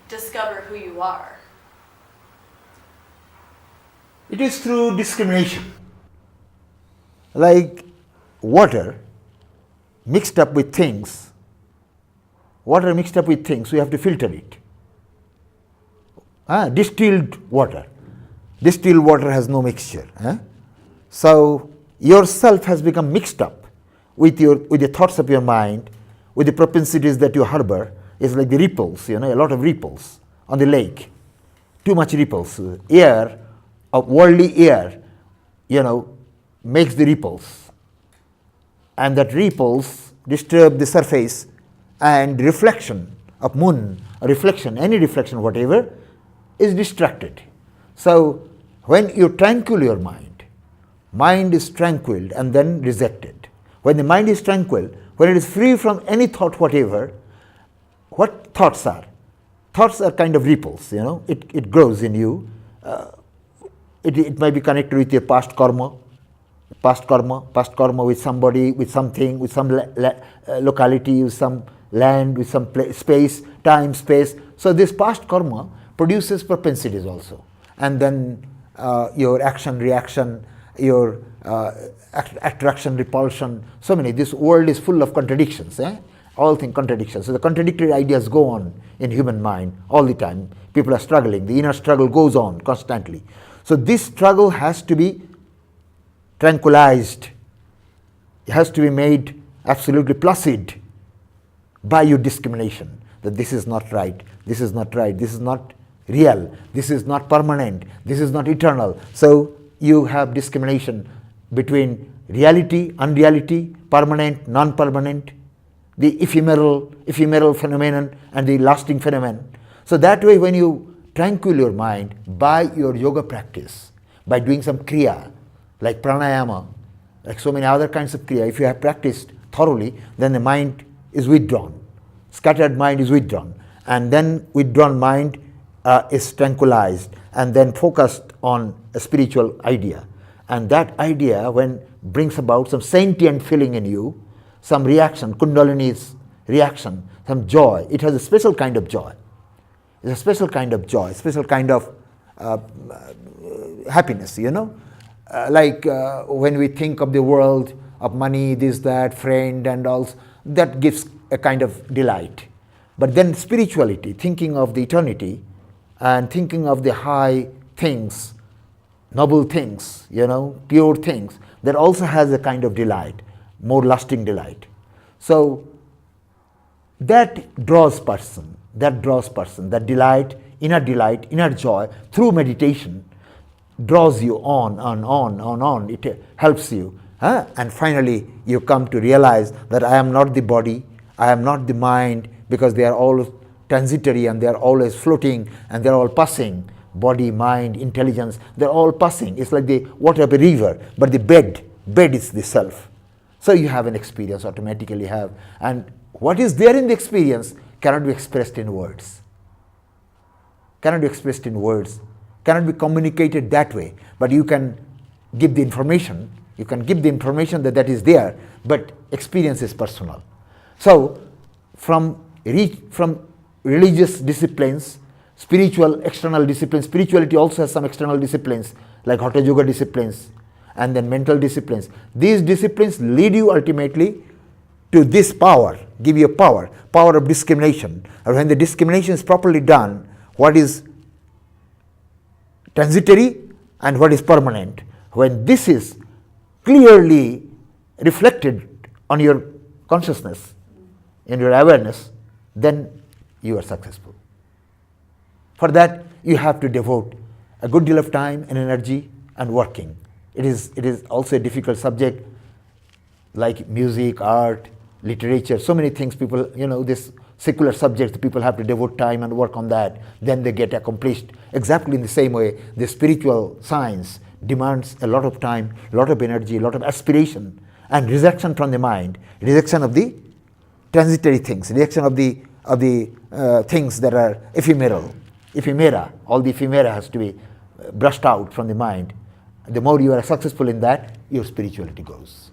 discover who you are? It is through discrimination. Like water mixed up with things, we have to filter it. Distilled water. Distilled water has no mixture. So yourself has become mixed up with the thoughts of your mind, with the propensities that you harbor. It's like the ripples, a lot of ripples on the lake. Too much ripples. Air, worldly air, makes the ripples. And that ripples disturb the surface, and reflection of moon, any reflection, whatever, is distracted. So when you tranquil your mind is tranquil and then rejected. When the mind is tranquil, when it is free from any thought whatever, what thoughts are? Thoughts are kind of ripples, it grows in you. It might be connected with your past karma with somebody, with something, with some locality, with some land, with some space, time, space. So this past karma produces propensities also. And then your action, reaction, your attraction, repulsion, so many. This world is full of contradictions. All things contradictions. So the contradictory ideas go on in human mind all the time. People are struggling. The inner struggle goes on constantly. So this struggle has to be tranquilized. It has to be made absolutely placid by your discrimination, that this is not right, this is not right, this is not real, this is not permanent, this is not eternal. So you have discrimination between reality, unreality, permanent, non-permanent, the ephemeral phenomenon and the lasting phenomenon. So that way, when you tranquil your mind by your yoga practice, by doing some kriya, like pranayama, like so many other kinds of kriya, if you have practiced thoroughly, then the mind is withdrawn. Scattered mind is withdrawn. And then withdrawn mind is tranquilized and then focused on a spiritual idea. And that idea, when brings about some sentient feeling in you, some reaction, kundalini's reaction, some joy, it has a special kind of joy. It's a special kind of joy, special kind of happiness, like when we think of the world, of money, this, that, friend, and all, that gives a kind of delight. But then spirituality, thinking of the eternity and thinking of the high things, noble things, pure things, that also has a kind of delight, more lasting delight. So that draws person, that delight, inner joy through meditation draws you on. It helps you. And finally, you come to realize that I am not the body, I am not the mind, because they are all transitory and they are always floating and they are all passing. Body, mind, intelligence, they are all passing. It's like the water of a river, but the bed is the self. So you have an experience, automatically have. And what is there in the experience cannot be expressed in words. Cannot be communicated that way. But you can give the information. You can give the information that is there, but experience is personal. So from religious disciplines, spiritual external disciplines, spirituality also has some external disciplines like Hatha Yoga disciplines and then mental disciplines. These disciplines lead you ultimately to this power, give you a power of discrimination. And when the discrimination is properly done, what is transitory and what is permanent, when this is clearly reflected on your consciousness, in your awareness, then you are successful. For that, you have to devote a good deal of time and energy and working. It is also a difficult subject, like music, art, literature, so many things people, this secular subjects, people have to devote time and work on that, then they get accomplished. Exactly in the same way, the spiritual science demands a lot of time, a lot of energy, a lot of aspiration, and rejection from the mind, rejection of the transitory things, rejection of the things that are ephemera. All the ephemera has to be brushed out from the mind. The more you are successful in that, your spirituality goes.